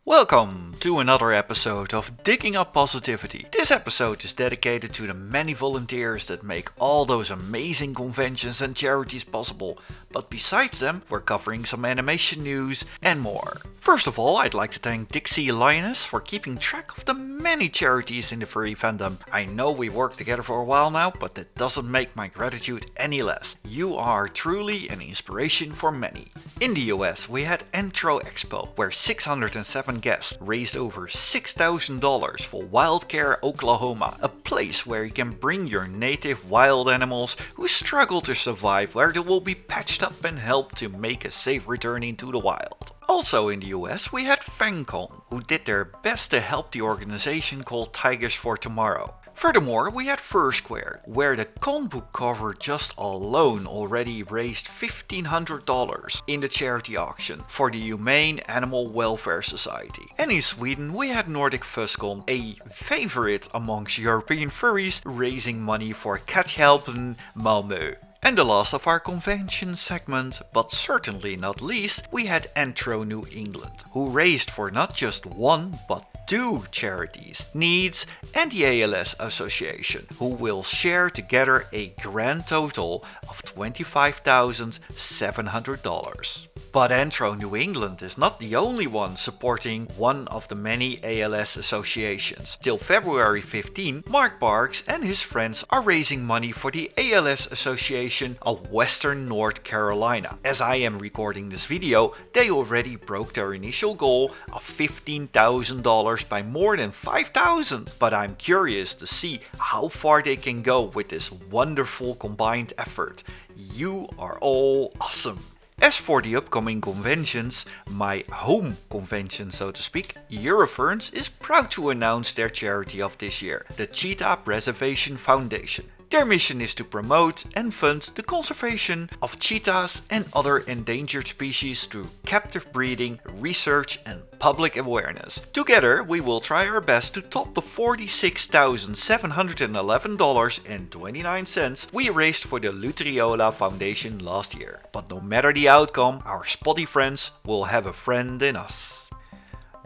Welcome to another episode of Digging Up Positivity. This episode is dedicated to the many volunteers that make all those amazing conventions and charities possible. But besides them, we're covering some animation news and more. First of all, I'd like to thank Dixie Lioness for keeping track of the many charities in the furry fandom. I know we worked together for a while now, but that doesn't make my gratitude any less. You are truly an inspiration for many. In the US, we had Entro Expo, where 607 guests raised over $6,000 for Wildcare, Oklahoma, a place where you can bring your native wild animals who struggle to survive, where they will be patched up and helped to make a safe return into the wild. Also in the US, we had FurryCons, who did their best to help the organization called Tigers for Tomorrow. Furthermore, we had Fursquared, where the conbook cover just alone already raised $1,500 in the charity auction for the Humane Animal Welfare Society. And in Sweden, we had Nordic Fuzzcon, a favorite amongst European furries, raising money for Kathjelpen Malmö. And the last of our convention segment, but certainly not least, we had Entro New England, who raised for not just one but two charities, Needs and the ALS Association, who will share together a grand total of $25,700. But Entro New England is not the only one supporting one of the many ALS associations. Till Februari 15, Mark Barks and his friends are raising money for the ALS Association of Western North Carolina. As I am recording this video, they already broke their initial goal of $15,000 by more than 5,000. But I'm curious to see how far they can go with this wonderful combined effort. You are all awesome. As for the upcoming conventions, my home convention so to speak, Eurofurence is proud to announce their charity of this year, the Cheetah Preservation Foundation. Their mission is to promote and fund the conservation of cheetahs and other endangered species through captive breeding, research and public awareness. Together we will try our best to top the $46,711.29 we raised for the Lutriola Foundation last year. But no matter the outcome, our spotty friends will have a friend in us.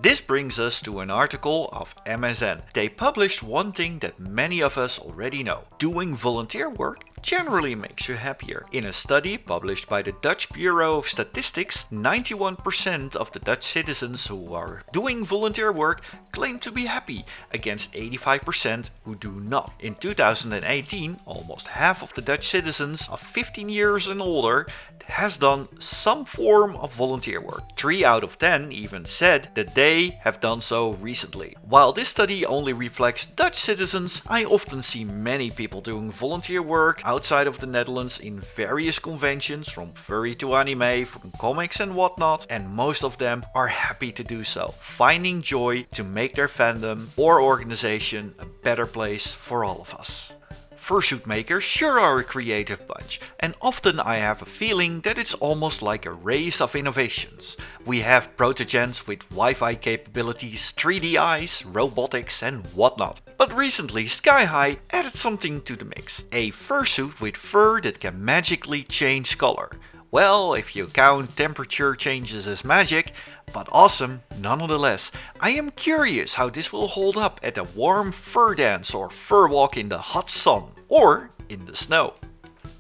This brings us to an article of MSN. They published one thing that many of us already know. Doing volunteer work generally makes you happier. In a study published by the Dutch Bureau of Statistics, 91% of the Dutch citizens who are doing volunteer work claim to be happy, against 85% who do not. In 2018, almost half of the Dutch citizens of 15 years and older has done some form of volunteer work. 3 out of 10 even said that they have done so recently. While this study only reflects Dutch citizens, I often see many people doing volunteer work outside of the Netherlands in various conventions, from furry to anime, from comics and whatnot, and most of them are happy to do so, finding joy to make their fandom or organization a better place for all of us. Fursuit makers sure are a creative bunch, and often I have a feeling that it's almost like a race of innovations. We have protogens with Wi-Fi capabilities, 3D eyes, robotics and whatnot. But recently Sky High added something to the mix. A fursuit with fur that can magically change color. Well, if you count temperature changes as magic, but awesome nonetheless. I am curious how this will hold up at a warm fur dance or fur walk in the hot sun or in the snow.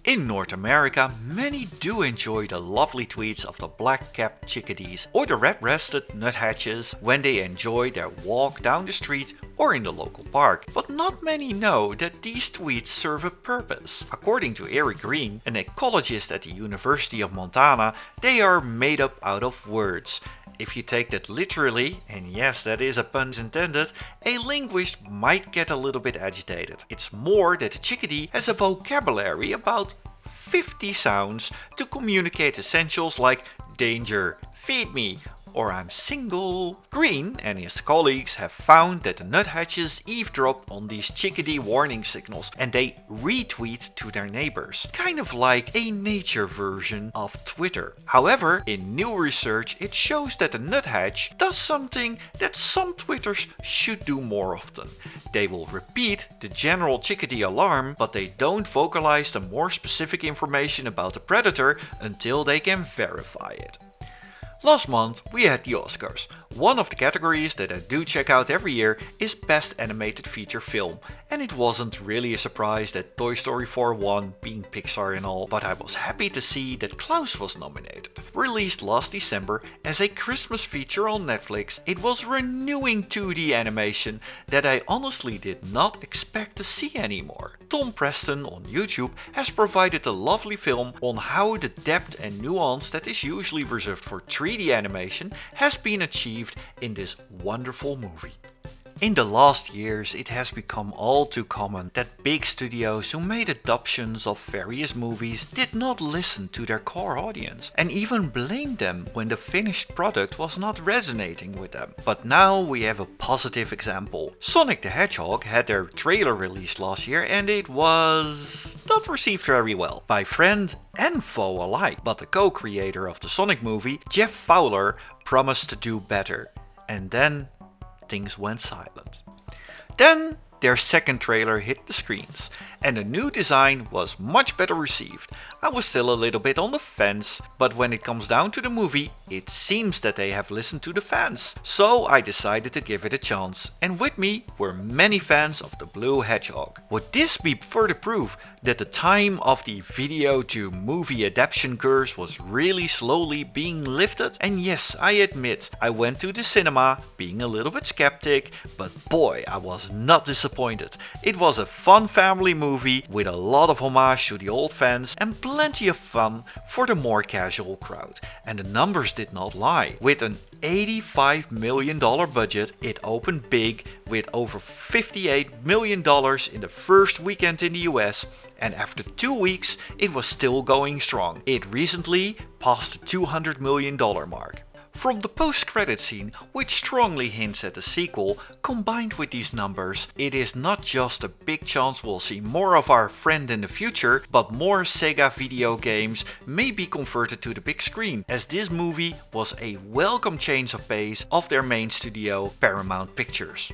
In North America, many do enjoy the lovely tweets of the black-capped chickadees or the red-breasted nuthatches when they enjoy their walk down the street or in the local park. But not many know that these tweets serve a purpose. According to Eric Green, an ecologist at the University of Montana, they are made up out of words. If you take that literally, and yes, that is a pun intended, a linguist might get a little bit agitated. It's more that the chickadee has a vocabulary about 50 sounds to communicate essentials like danger, feed me, or I'm single. Green and his colleagues have found that the nuthatches eavesdrop on these chickadee warning signals and they retweet to their neighbors, kind of like a nature version of Twitter. However, in new research it shows that the nuthatch does something that some Twitters should do more often. They will repeat the general chickadee alarm, but they don't vocalize the more specific information about the predator until they can verify it. Last month we had the Oscars, One of the categories that I do check out every year is Best Animated Feature Film, and it wasn't really a surprise that Toy Story 4 won, being Pixar and all, but I was happy to see that Klaus was nominated. Released last December as a Christmas feature on Netflix, it was renewing 2D animation that I honestly did not expect to see anymore. Tom Preston on YouTube has provided a lovely film on how the depth and nuance that is usually reserved for 3D animation has been achieved in this wonderful movie. In the last years, it has become all too common that big studios who made adaptations of various movies did not listen to their core audience and even blamed them when the finished product was not resonating with them. But now we have a positive example. Sonic the Hedgehog had their trailer released last year and it was not received very well by friend and foe alike. But the co-creator of the Sonic movie, Jeff Fowler, promised to do better. And then things went silent. Then their second trailer hit the screens and the new design was much better received. I was still a little bit on the fence, but when it comes down to the movie, it seems that they have listened to the fans. So I decided to give it a chance, and with me were many fans of the Blue Hedgehog. Would this be further proof that the time of the video to movie adaptation curse was really slowly being lifted? And yes, I admit, I went to the cinema being a little bit skeptic, but boy, I was not disappointed. It was a fun family movie with a lot of homage to the old fans and plenty of fun for the more casual crowd. And the numbers did not lie. With an $85 million budget, it opened big with over $58 million in the first weekend in the US, and after 2 weeks it was still going strong. It recently passed the $200 million mark. From the post-credit scene, which strongly hints at a sequel, combined with these numbers, it is not just a big chance we'll see more of our friend in the future, but more Sega video games may be converted to the big screen, as this movie was a welcome change of pace of their main studio, Paramount Pictures.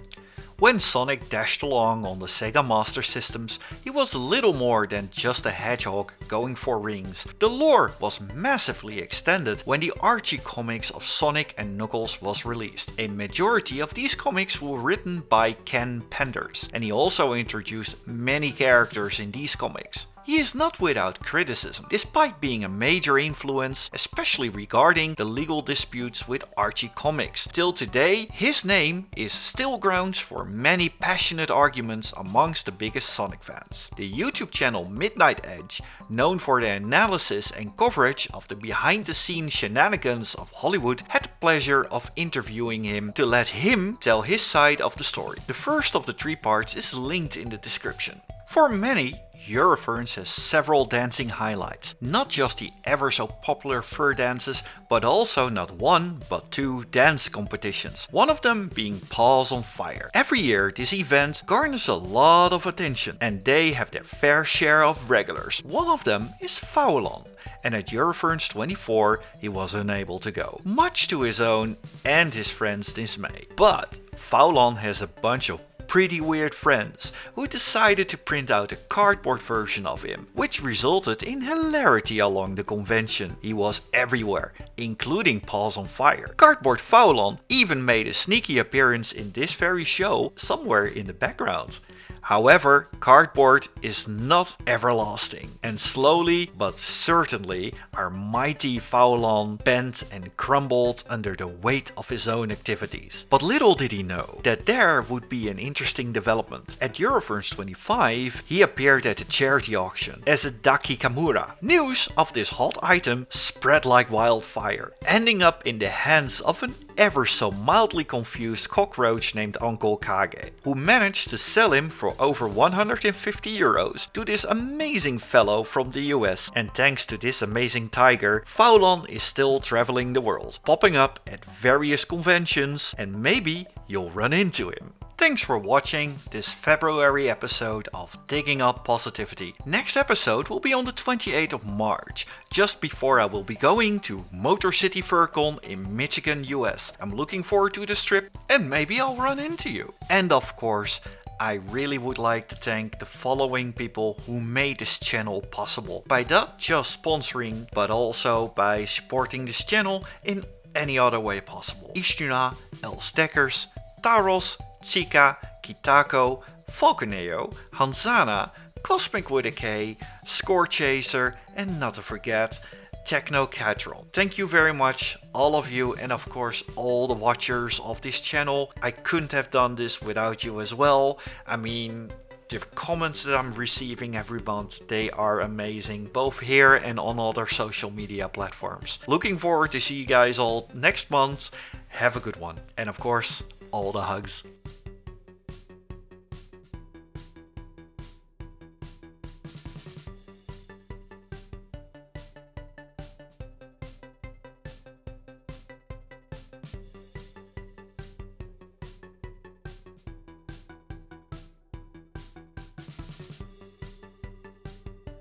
When Sonic dashed along on the Sega Master Systems, he was little more than just a hedgehog going for rings. The lore was massively extended when the Archie comics of Sonic and Knuckles was released. A majority of these comics were written by Ken Penders, and he also introduced many characters in these comics. He is not without criticism, despite being a major influence, especially regarding the legal disputes with Archie Comics. Till today, his name is still grounds for many passionate arguments amongst the biggest Sonic fans. The YouTube channel Midnight Edge, known for their analysis and coverage of the behind-the-scenes shenanigans of Hollywood, had the pleasure of interviewing him to let him tell his side of the story. The first of the 3 parts is linked in the description. For many, Eurofurence has several dancing highlights, not just the ever so popular fur dances, but also not 1 but 2 dance competitions, one of them being Paws on Fire. Every year this event garners a lot of attention and they have their fair share of regulars. One of them is Faolan, and at Eurofurence 24 he was unable to go, much to his own and his friends' dismay. But Faolan has a bunch of pretty weird friends who decided to print out a cardboard version of him, which resulted in hilarity along the convention. He was everywhere, including Paws on Fire. Cardboard Faolan even made a sneaky appearance in this very show somewhere in the background. However, cardboard is not everlasting, and slowly but certainly our mighty Faolan bent and crumbled under the weight of his own activities. But little did he know that there would be an interesting development. At Eurofurence 25, he appeared at a charity auction as a dakimakura. News of this hot item spread like wildfire, ending up in the hands of an ever so mildly confused cockroach named Uncle Kage, who managed to sell him for over 150 euros to this amazing fellow from the US. And thanks to this amazing tiger, Faolan is still traveling the world, popping up at various conventions, and maybe you'll run into him. Thanks for watching this February episode of Digging Up Positivity. Next episode will be on the 28th of March, just before I will be going to Motor City FurCon in Michigan, US. I'm looking forward to this trip and maybe I'll run into you. And of course, I really would like to thank the following people who made this channel possible. By not just sponsoring, but also by supporting this channel in any other way possible. Ishtuna, El Stekkers, Taros, Chika, Kitako, Falconeo, Hanzana, Cosmic with a K, Score Chaser, and not to forget, Techno Catral. Thank you very much, all of you, and of course all the watchers of this channel. I couldn't have done this without you as well. I mean, the comments that I'm receiving every month, they are amazing, both here and on other social media platforms. Looking forward to see you guys all next month. Have a good one, and of course, all the hugs.